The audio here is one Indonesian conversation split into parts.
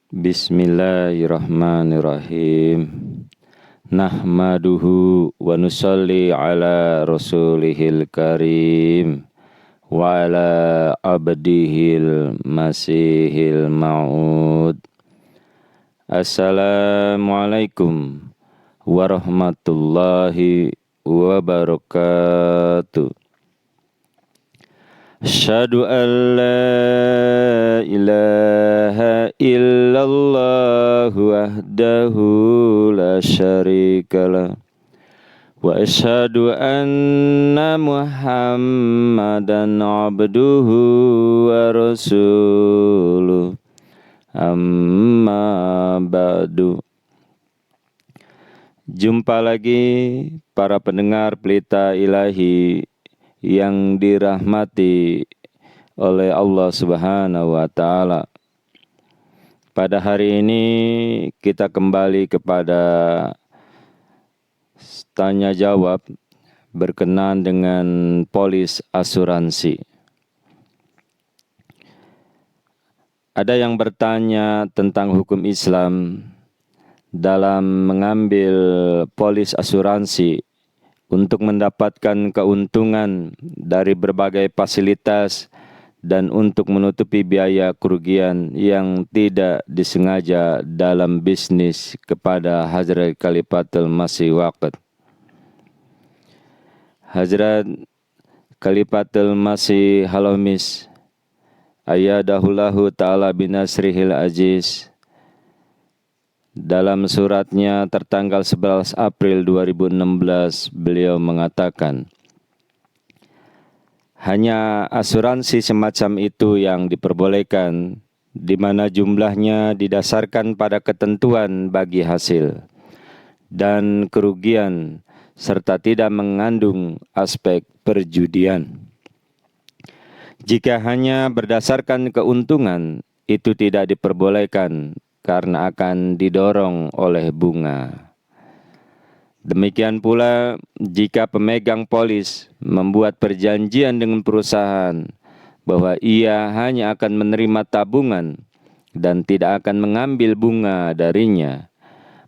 Bismillahirrahmanirrahim. Nahmaduhu wa nusalli ala rasulihil karim wa ala abdihil masihil ma'ud. Assalamualaikum warahmatullahi wabarakatuh. Asyhadu an la ilaha illallah wahdahu la syarikalah wa asyhadu anna Muhammadan abduhu wa rasuluh. Amma ba'du. Jumpa lagi para pendengar Pelita Ilahi yang dirahmati oleh Allah Subhanahu wa Ta'ala. Pada hari ini kita kembali kepada tanya jawab berkenaan dengan polis asuransi. Ada yang bertanya tentang hukum Islam dalam mengambil polis asuransi untuk mendapatkan keuntungan dari berbagai fasilitas dan untuk menutupi biaya kerugian yang tidak disengaja dalam bisnis kepada Hazrat Khalifatul Masih Waqid. Hazrat Khalifatul Masih Halamis Ayyadahullahu ta'ala binasrihil aziz dalam suratnya tertanggal 11 April 2016 beliau mengatakan, hanya asuransi semacam itu yang diperbolehkan, di mana jumlahnya didasarkan pada ketentuan bagi hasil dan kerugian serta tidak mengandung aspek perjudian. Jika hanya berdasarkan keuntungan, itu tidak diperbolehkan karena akan didorong oleh bunga. Demikian pula jika pemegang polis membuat perjanjian dengan perusahaan bahwa ia hanya akan menerima tabungan dan tidak akan mengambil bunga darinya,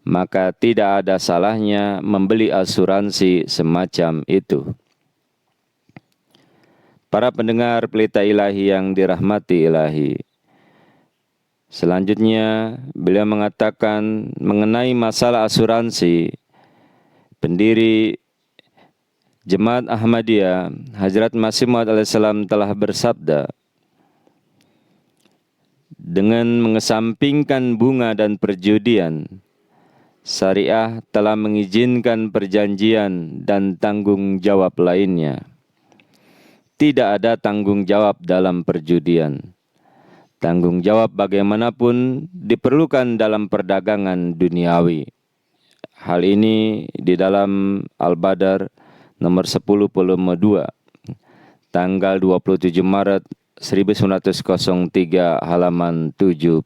maka tidak ada salahnya membeli asuransi semacam itu. Para pendengar Pelita Ilahi yang dirahmati Ilahi, selanjutnya beliau mengatakan mengenai masalah asuransi. Pendiri Jemaat Ahmadiyah Hazrat Masih Maud alaihissalam telah bersabda, dengan mengesampingkan bunga dan perjudian, syariah telah mengizinkan perjanjian dan tanggung jawab lainnya. Tidak ada tanggung jawab dalam perjudian. Tanggung jawab bagaimanapun diperlukan dalam perdagangan duniawi. Hal ini di dalam Al-Badar nomor 10 volume 2 tanggal 27 Maret 1903 halaman 76.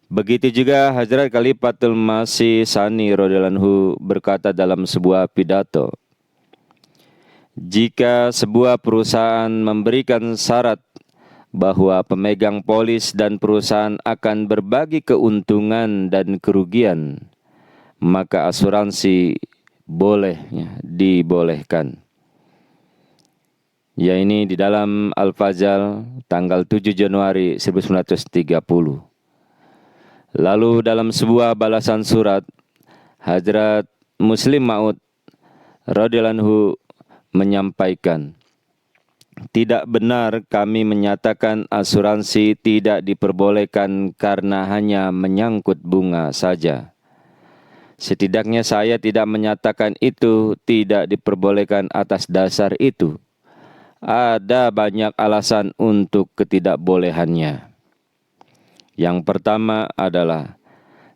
Begitu juga Hazrat Khalifatul Masih Sani radhiyallahu anhu berkata dalam sebuah pidato, jika sebuah perusahaan memberikan syarat bahwa pemegang polis dan perusahaan akan berbagi keuntungan dan kerugian, maka asuransi dibolehkan. Ya, ini di dalam Al-Fajr tanggal 7 Januari 1930. Lalu dalam sebuah balasan surat, Hazrat Muslim Ma'ud radhiyallahu anhu menyampaikan, tidak benar kami menyatakan asuransi tidak diperbolehkan karena hanya menyangkut bunga saja. Setidaknya saya tidak menyatakan itu tidak diperbolehkan atas dasar itu. Ada banyak alasan untuk ketidakbolehannya. Yang pertama adalah,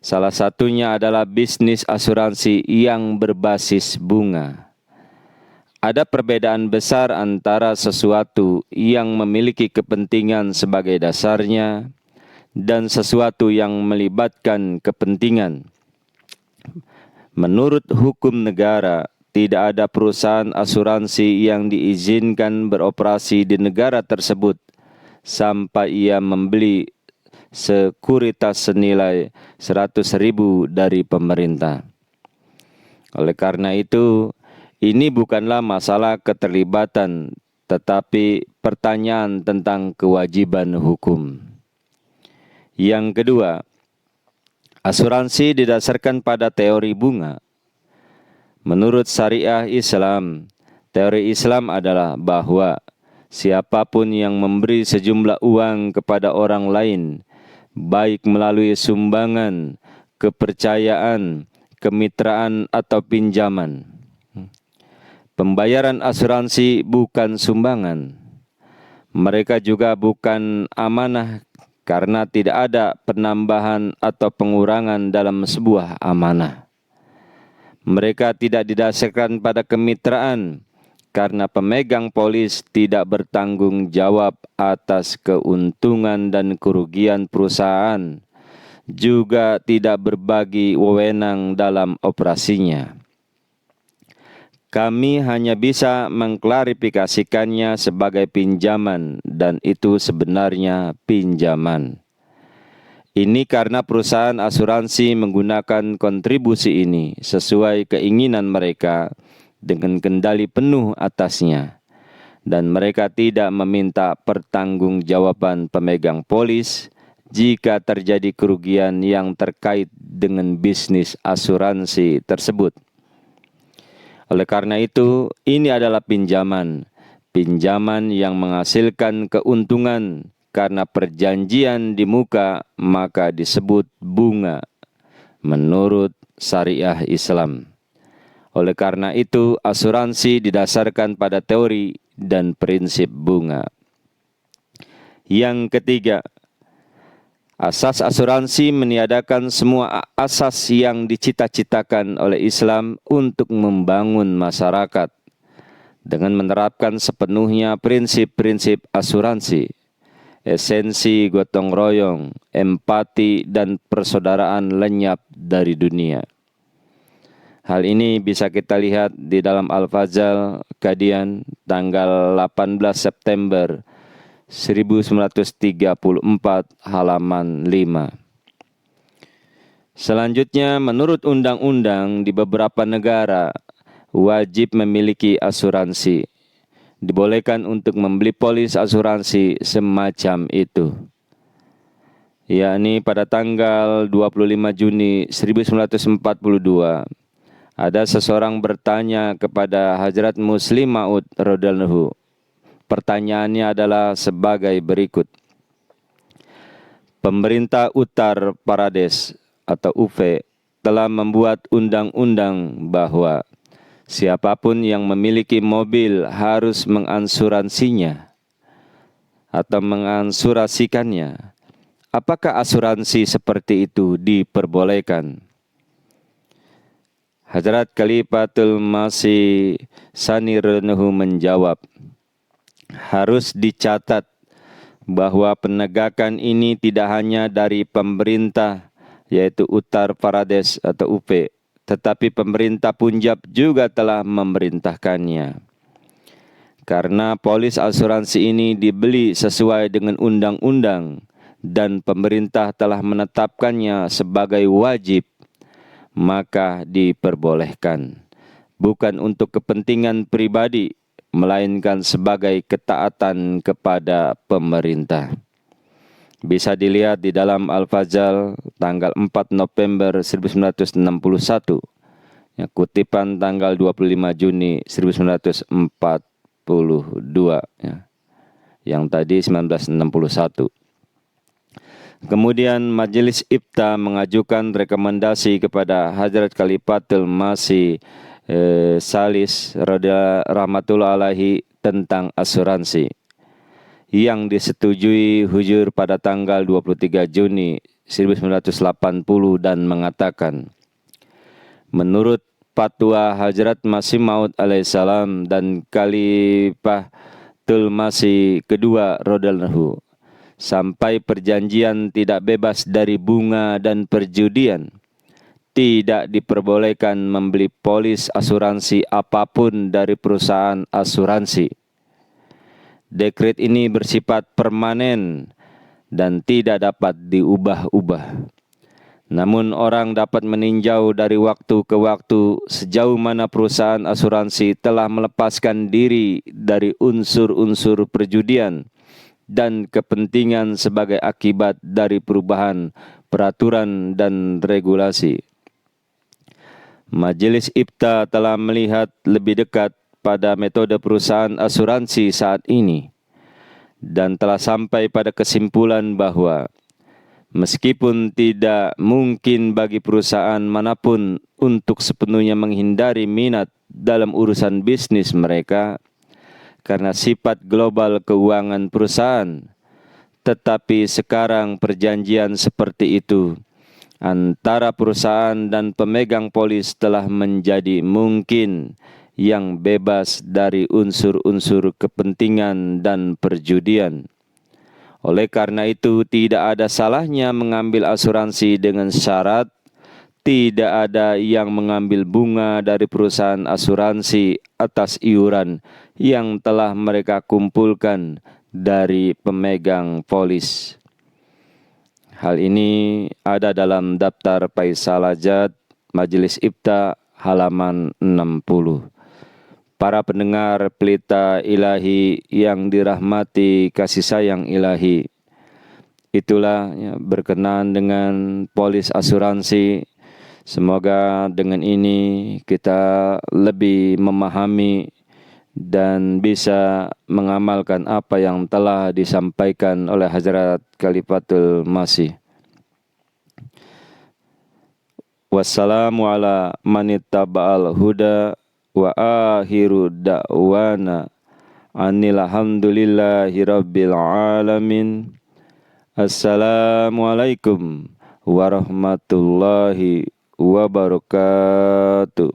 salah satunya adalah bisnis asuransi yang berbasis bunga. Ada perbedaan besar antara sesuatu yang memiliki kepentingan sebagai dasarnya dan sesuatu yang melibatkan kepentingan. Menurut hukum negara, tidak ada perusahaan asuransi yang diizinkan beroperasi di negara tersebut sampai ia membeli sekuritas senilai 100.000 dari pemerintah. Oleh karena itu, ini bukanlah masalah keterlibatan, tetapi pertanyaan tentang kewajiban hukum. Yang kedua, asuransi didasarkan pada teori bunga. Menurut syariah Islam, teori Islam adalah bahwa siapapun yang memberi sejumlah uang kepada orang lain, baik melalui sumbangan, kepercayaan, kemitraan atau pinjaman. Pembayaran asuransi bukan sumbangan. Mereka juga bukan amanah karena tidak ada penambahan atau pengurangan dalam sebuah amanah. Mereka tidak didasarkan pada kemitraan karena pemegang polis tidak bertanggung jawab atas keuntungan dan kerugian perusahaan, juga tidak berbagi wewenang dalam operasinya. Kami hanya bisa mengklarifikasikannya sebagai pinjaman dan itu sebenarnya pinjaman. Ini karena perusahaan asuransi menggunakan kontribusi ini sesuai keinginan mereka dengan kendali penuh atasnya. Dan mereka tidak meminta pertanggungjawaban pemegang polis jika terjadi kerugian yang terkait dengan bisnis asuransi tersebut. Oleh karena itu, ini adalah pinjaman yang menghasilkan keuntungan karena perjanjian di muka, maka disebut bunga menurut syariah Islam. Oleh karena itu, asuransi didasarkan pada teori dan prinsip bunga. Yang ketiga, asas asuransi meniadakan semua asas yang dicita-citakan oleh Islam untuk membangun masyarakat dengan menerapkan sepenuhnya prinsip-prinsip asuransi, esensi gotong royong, empati, dan persaudaraan lenyap dari dunia. Hal ini bisa kita lihat di dalam Al-Fazal Qadian tanggal 18 September 1934 halaman 5. Selanjutnya, menurut undang-undang di beberapa negara wajib memiliki asuransi. Dibolehkan untuk membeli polis asuransi semacam itu. Yakni pada tanggal 25 Juni 1942, ada seseorang bertanya kepada Hadrat Muslim Maud radhiyallahu. Pertanyaannya adalah sebagai berikut. Pemerintah Uttar Pradesh atau UP telah membuat undang-undang bahwa siapapun yang memiliki mobil harus mengansuransinya atau mengansurasikannya. Apakah asuransi seperti itu diperbolehkan? Hadrat Khalifatul Masih Sani radhiyallahu menjawab, harus dicatat bahwa penegakan ini tidak hanya dari pemerintah yaitu Uttar Pradesh atau UP, tetapi pemerintah Punjab juga telah memerintahkannya. Karena polis asuransi ini dibeli sesuai dengan undang-undang dan pemerintah telah menetapkannya sebagai wajib, maka diperbolehkan. Bukan untuk kepentingan pribadi, melainkan sebagai ketaatan kepada pemerintah. Bisa dilihat di dalam Al-Fazal tanggal 4 November 1961, ya, kutipan tanggal 25 Juni 1942, ya, yang tadi 1961. Kemudian Majelis Ifta mengajukan rekomendasi kepada Hadrat Khalifatul Masih Salis rahmatullah alaihi tentang asuransi yang disetujui Hujur pada tanggal 23 Juni 1980 dan mengatakan, menurut fatwa Hadrat Masih Maud alaihissalam dan Khalifatul Masih kedua radhiyallahu, sampai perjanjian tidak bebas dari bunga dan perjudian, tidak diperbolehkan membeli polis asuransi apapun dari perusahaan asuransi. Dekret ini bersifat permanen dan tidak dapat diubah-ubah. Namun orang dapat meninjau dari waktu ke waktu sejauh mana perusahaan asuransi telah melepaskan diri dari unsur-unsur perjudian dan kepentingan sebagai akibat dari perubahan peraturan dan regulasi. Majelis IPTA telah melihat lebih dekat pada metode perusahaan asuransi saat ini dan telah sampai pada kesimpulan bahwa meskipun tidak mungkin bagi perusahaan manapun untuk sepenuhnya menghindari minat dalam urusan bisnis mereka karena sifat global keuangan perusahaan, tetapi sekarang perjanjian seperti itu antara perusahaan dan pemegang polis telah menjadi mungkin yang bebas dari unsur-unsur kepentingan dan perjudian. Oleh karena itu, tidak ada salahnya mengambil asuransi dengan syarat tidak ada yang mengambil bunga dari perusahaan asuransi atas iuran yang telah mereka kumpulkan dari pemegang polis. Hal ini ada dalam daftar Faisalajat Majelis IPTA halaman 60. Para pendengar Pelita Ilahi yang dirahmati kasih sayang ilahi, itulah ya, berkenaan dengan polis asuransi. Semoga dengan ini kita lebih memahami dan bisa mengamalkan apa yang telah disampaikan oleh Hazrat Khalifatul Masih. Wassalamu ala manittaba'al huda wa akhiru da'wana anil hamdulillahi rabbil alamin. Assalamualaikum warahmatullahi wabarakatuh.